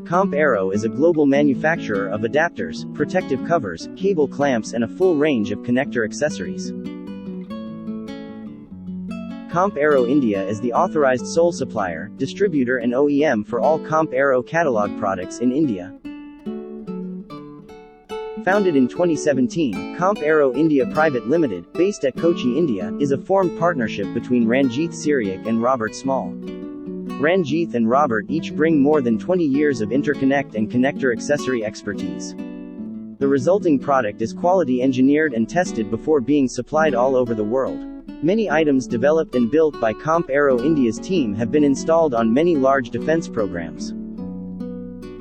Compaero is a global manufacturer of adapters, protective covers, cable clamps and a full range of connector accessories. Compaero India is the authorized sole supplier, distributor and OEM for all Compaero catalog products in India. Founded in 2017, Compaero India Pvt Ltd, based at Kochi, India, is a formed partnership between Ranjit Syriac and Robert Small. Ranjit and Robert each bring more than 20 years of interconnect and connector accessory expertise. The resulting product is quality engineered and tested before being supplied all over the world. Many items developed and built by Compaero India's team have been installed on many large defense programs.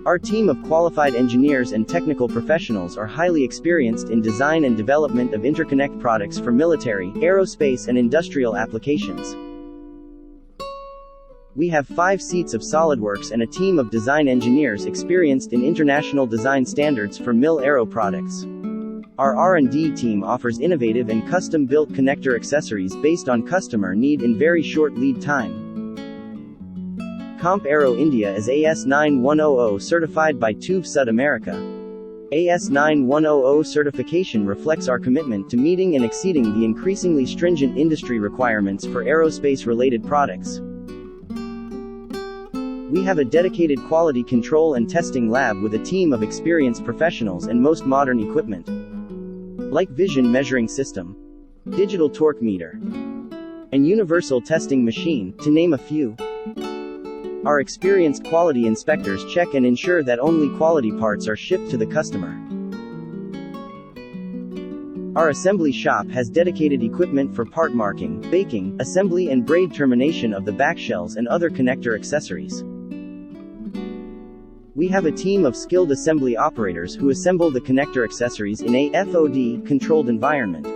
Our team of qualified engineers and technical professionals are highly experienced in design and development of interconnect products for military, aerospace and industrial applications. We have 5 seats of SolidWorks and a team of design engineers experienced in international design standards for MIL-Aero products. Our R&D team offers innovative and custom-built connector accessories based on customer need in very short lead time. Compaero India is AS9100 certified by TÜV Sud America. AS9100 certification reflects our commitment to meeting and exceeding the increasingly stringent industry requirements for aerospace-related products. We have a dedicated quality control and testing lab with a team of experienced professionals and most modern equipment, like vision measuring system, digital torque meter, and universal testing machine, to name a few. Our experienced quality inspectors check and ensure that only quality parts are shipped to the customer. Our assembly shop has dedicated equipment for part marking, baking, assembly and braid termination of the backshells and other connector accessories. We have a team of skilled assembly operators who assemble the connector accessories in a FOD-controlled environment.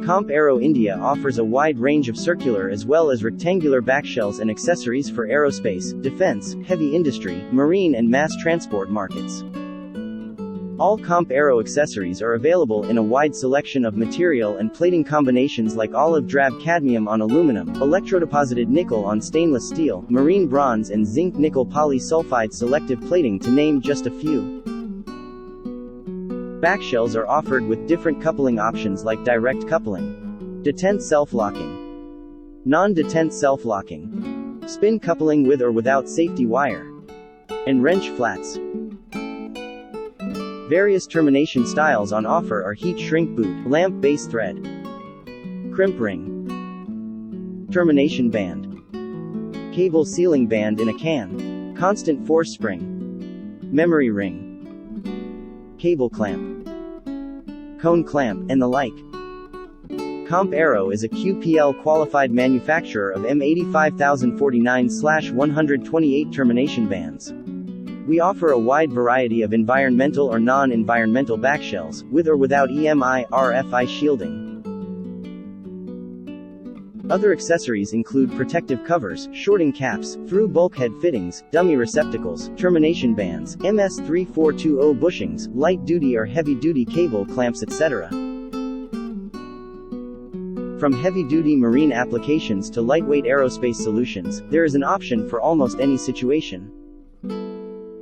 Compaero India offers a wide range of circular as well as rectangular backshells and accessories for aerospace, defense, heavy industry, marine and mass transport markets. All Compaero accessories are available in a wide selection of material and plating combinations like olive drab cadmium on aluminum, electrodeposited nickel on stainless steel, marine bronze and zinc nickel polysulfide selective plating, to name just a few. Backshells are offered with different coupling options like direct coupling, detent self-locking, non-detent self-locking, spin coupling with or without safety wire, and wrench flats. Various termination styles on offer are heat shrink boot, lamp base thread, crimp ring, termination band, cable sealing band in a can, constant force spring, memory ring, cable clamp, cone clamp, and the like. Compaero is a QPL qualified manufacturer of M85049/128 termination bands. We offer a wide variety of environmental or non-environmental backshells, with or without EMI, RFI shielding. Other accessories include protective covers, shorting caps, through bulkhead fittings, dummy receptacles, termination bands, MS3420 bushings, light-duty or heavy-duty cable clamps, etc. From heavy-duty marine applications to lightweight aerospace solutions, there is an option for almost any situation.